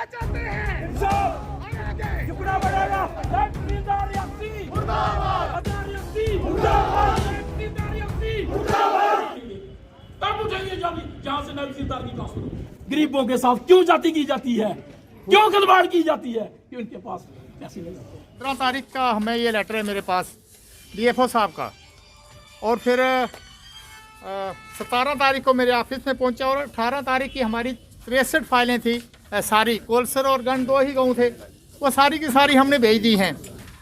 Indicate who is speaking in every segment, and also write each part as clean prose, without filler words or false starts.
Speaker 1: चाहते हैं कितना बढ़ेगा तब उठाइए जहां से नई सिद्धार्थ की बात। गरीबों के साथ क्यों जाति की जाती है, क्यों खिलवाड़ की जाती है, कि उनके पास पैसे नहीं होते।
Speaker 2: 15 तारीख का हमें ये लेटर है मेरे पास DFO साहब का, और फिर 17 तारीख को मेरे ऑफिस में पहुंचा, और 18 तारीख की हमारी 63 फाइलें थी सारी, कोलसर और गन 2 ही गाँव थे, वो सारी की सारी हमने भेज दी हैं।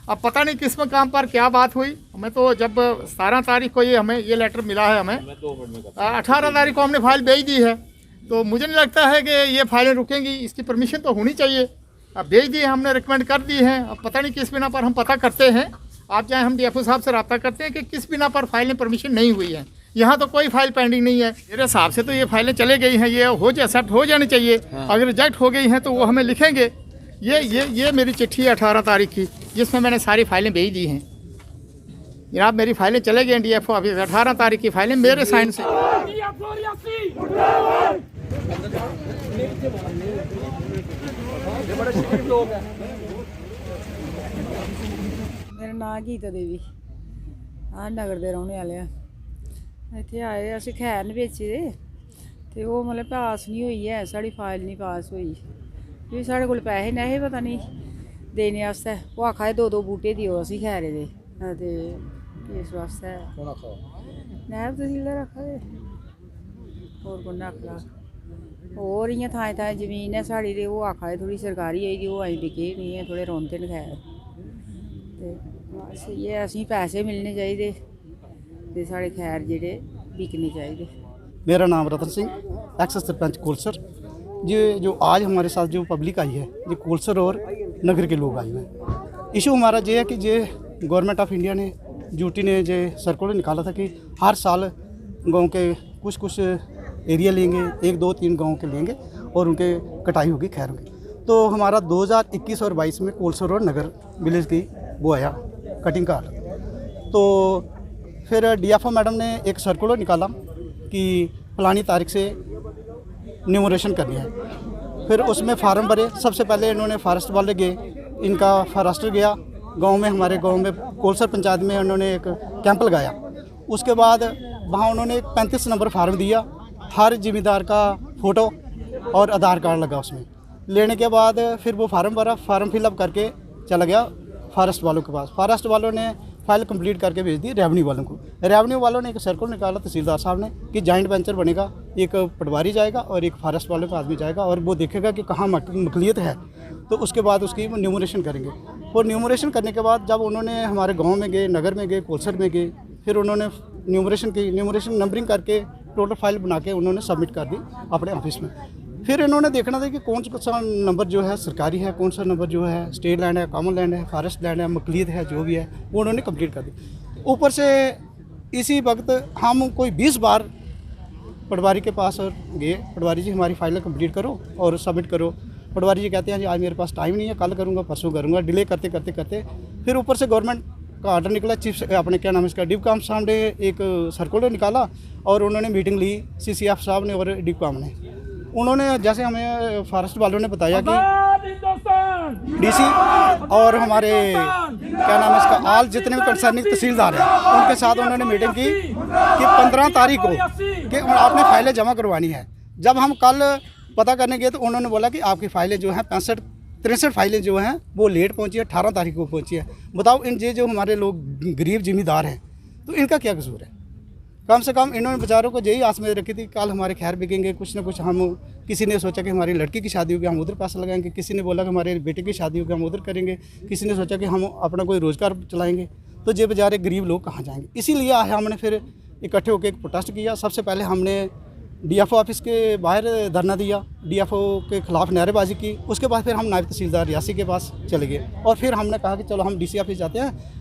Speaker 2: अब पता नहीं किस मकाम पर क्या बात हुई, हमें तो जब 17 तारीख को हमें ये लेटर मिला है, हमें 18 तारीख को हमने फाइल भेज दी है, तो मुझे नहीं लगता है कि ये फाइलें रुकेंगी, इसकी परमिशन तो होनी चाहिए। अब भेज दी, हमने रिकमेंड कर दी है, अब पता नहीं किस बिना पर हम पता करते हैं, आप चाहे हम DFO साहब से रब्ता करते हैं कि किस बिना पर फाइलें परमिशन नहीं हुई है। यहाँ तो कोई फाइल पेंडिंग नहीं है, मेरे हिसाब से तो ये फाइलें चले गई हैं, ये एक्सेप्ट हो जानी चाहिए। अगर रिजेक्ट हो गई हैं तो वो हमें लिखेंगे। ये मेरी चिट्ठी है 18 तारीख की, जिसमें मैंने सारी फाइलें भेज दी हैं। जनाब मेरी फाइलें चले गई DFO ऑफिस, 18 तारीख की फाइलें मेरे साइन से।
Speaker 3: मेरा नाम गीता देवी, नगर दे रहने वाले हैं। इत्थे आए असीं खैर नहीं बेची दे, ते ओह मतलब पास नहीं हुई है, साड़ी फाइल नहीं पास हुई, क्योंकि साढ़े कोल पैसे नहीं पता नहीं देने आस्तै। ओह् आखा दे 2-2 बूटे देओ असीं खैरे दे, ते इस वास्ते नायब तहसीलदार आखा दे, होर कु'न आखदा। होर इ'यां थाएं थाएं जमीन है साढ़ी, ते ओह् आखा दे थोड़ी सरकारी है, ओह् अजें बिके नहीं है, थोड़े रौंदे न खैर, ते बस इ'यै असीं पैसे मिलने चाहिए, ते साढ़े खैर जेह्ड़े बिकने चाहिए।
Speaker 4: मेरा नाम रतन सिंह, एक्स सरपंच कोलसर। ये जो आज हमारे साथ जो पब्लिक आई है, ये कोलसर और नगर के लोग आए हैं। इशू हमारा ये है कि ये गवर्नमेंट ऑफ इंडिया ने ड्यूटी ने जो सर्कुलर निकाला था कि हर साल गांव के कुछ एरिया लेंगे, 1-2-3 गांव के लेंगे और उनके कटाई होगी, खैर होगी। तो हमारा 2021 और 22 में कोलसर और नगर विलेज की वो आया कटिंग का। तो फिर DFO मैडम ने एक सर्कुलर निकाला कि फलानी तारीख से न्यूमरेशन करनी है। फिर उसमें फार्म भरे। सबसे पहले इन्होंने फॉरेस्ट वाले गए, इनका फॉरेस्टर गया गांव में, हमारे गांव में कोलसर पंचायत में उन्होंने एक कैंप लगाया। उसके बाद वहाँ उन्होंने एक 35 नंबर फार्म दिया, हर जिम्मेदार का फ़ोटो और आधार कार्ड लगा उसमें। लेने के बाद फिर वो फार्म भरा, फार्म फिलअप करके चला गया फॉरेस्ट वालों के पास। फॉरेस्ट वालों ने फाइल कंप्लीट करके भेज दी रेवेन्यू वालों को। रेवेन्यू वालों ने एक सर्कुलर निकाला तहसीलदार साहब ने कि जॉइंट वेंचर बनेगा, एक पटवारी जाएगा और एक फॉरेस्ट वालों का आदमी जाएगा, और वो देखेगा कि कहाँ मकलियत है, तो उसके बाद उसकी न्यूमरेशन करेंगे। और न्यूमरेशन करने के बाद जब उन्होंने हमारे गाँव में गए, नगर में गए, कोलसर में गए, फिर उन्होंने न्यूमरेशन की, न्यूमरेशन नंबरिंग करके टोटल फाइल बना के उन्होंने सबमिट कर दी अपने ऑफिस में। फिर इन्होंने देखना था कि कौन सा नंबर जो है सरकारी है, कौन सा नंबर जो है स्टेट लैंड है, कॉमन लैंड है, फॉरेस्ट लैंड है, मकलियत है, जो भी है वो उन्होंने कंप्लीट कर दी। ऊपर से इसी वक्त हम कोई 20 बार पटवारी के पास और गए, पटवारी जी हमारी फाइलें कंप्लीट करो और सबमिट करो। पटवारी जी कहते हैं जी आज मेरे पास टाइम नहीं है, कल करूँगा, परसों करूँगा, डिले करते करते करते फिर ऊपर से गवर्नमेंट का ऑर्डर निकला। चीफ अपने क्या नाम है इसका, डिप्टी कमिश्नर साहब ने एक सर्कुलर निकाला और उन्होंने मीटिंग ली CCF साहब ने और डिप्टी कमिश्नर ने। उन्होंने जैसे हमें फॉरेस्ट वालों ने बताया कि DC और हमारे क्या नाम है इसका आल जितने भी कंसर्निंग तहसीलदार हैं उनके साथ उन्होंने मीटिंग की कि 15 तारीख को कि आपने फाइलें जमा करवानी है। जब हम कल पता करने गए तो उन्होंने बोला कि आपकी फाइलें जो हैं 63 फाइलें जो हैं वो लेट पहुंची है, 18 तारीख को पहुंची है। बताओ इन जो हमारे लोग गरीब जिम्मेदार हैं तो इनका क्या कसूर है। कम से कम इन्होंने बेचारों को यही आस में रखी थी कल हमारे खैर बिकेंगे, कुछ ना कुछ हम, किसी ने सोचा कि हमारी लड़की की शादी होगी हम उधर पैसा लगाएंगे, किसी ने बोला कि हमारे बेटे की शादी होगी हम उधर करेंगे, किसी ने सोचा कि हम अपना कोई रोज़गार चलाएंगे। तो ये बेचारे गरीब लोग कहाँ जाएंगे। इसीलिए हमने फिर इकट्ठे होकर एक प्रोटेस्ट किया। सबसे पहले हमने DFO ऑफिस के बाहर धरना दिया, DFO के खिलाफ नारेबाजी की। उसके बाद फिर हम नायब तहसीलदार रियासी के पास चले गए और फिर हमने कहा कि चलो हम DC ऑफिस जाते हैं,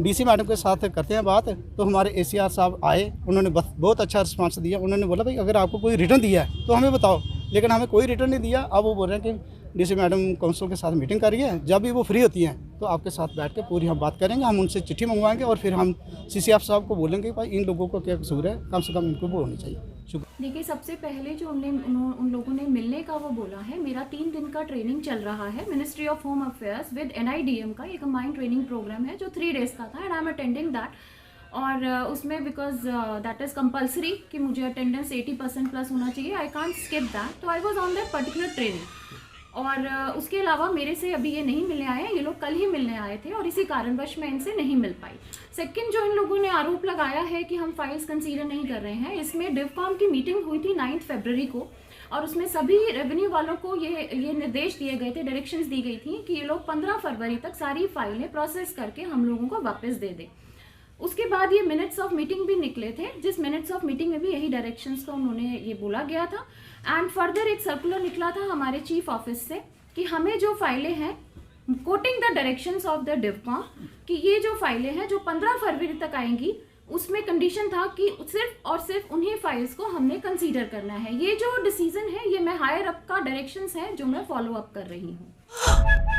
Speaker 4: DC मैडम के साथ करते हैं बात। तो हमारे ACR साहब आए, उन्होंने बहुत अच्छा रिस्पांस दिया। उन्होंने बोला भाई अगर आपको कोई रिटर्न दिया है तो हमें बताओ, लेकिन हमें कोई रिटर्न नहीं दिया। अब वो बोल रहे हैं कि DC मैडम काउंसिल के साथ मीटिंग कर रही है, जब भी वो फ्री होती हैं तो आपके साथ बैठ के पूरी हम बात करेंगे, हम उनसे चिट्ठी मंगवाएंगे और फिर हम CCF साहब को बोलेंगे भाई इन लोगों को क्या कसूर है, कम से कम इनको वो होनी चाहिए। शुक्रिया।
Speaker 5: देखिए, सबसे पहले जो उन लोगों ने मिलने का वो बोला है, मेरा 3 दिन का ट्रेनिंग चल रहा है ministry of home affairs with NIDM का, एक कंबाइंड ट्रेनिंग प्रोग्राम है जो 3 डेज का था, and I am attending that. और उसमें बिकॉज दैट इज़ कंपल्सरी कि मुझे अटेंडेंस 80% प्लस होना चाहिए, आई कांट स्किप दैट, तो I was on that particular training. और उसके अलावा मेरे से अभी ये नहीं मिलने आए हैं, ये लोग कल ही मिलने आए थे और इसी कारणवश मैं इनसे नहीं मिल पाई। सेकंड, जो इन लोगों ने आरोप लगाया है कि हम फाइल्स कंसीडर नहीं कर रहे हैं, इसमें डिवकॉम की मीटिंग हुई थी 9 फरवरी को, और उसमें सभी रेवेन्यू वालों को ये निर्देश दिए गए थे, डायरेक्शंस दी गई थी कि ये लोग 15 फरवरी तक सारी फाइलें प्रोसेस करके हम लोगों को वापस दे दें। उसके बाद ये मिनट्स ऑफ मीटिंग भी निकले थे, जिस मिनट्स ऑफ मीटिंग में भी यही डायरेक्शंस का उन्होंने ये बोला गया था। एंड फर्दर एक सर्कुलर निकला था हमारे चीफ ऑफिस से कि हमें जो फाइलें हैं, quoting the directions of the DivCom, कि ये जो फाइलें हैं जो 15 फरवरी तक आएंगी, उसमें कंडीशन था कि सिर्फ और सिर्फ उन्हीं फाइल्स को हमने कंसीडर करना है। ये जो डिसीजन है ये मैं हायर अप का डायरेक्शंस है जो मैं फॉलो अप कर रही हूँ।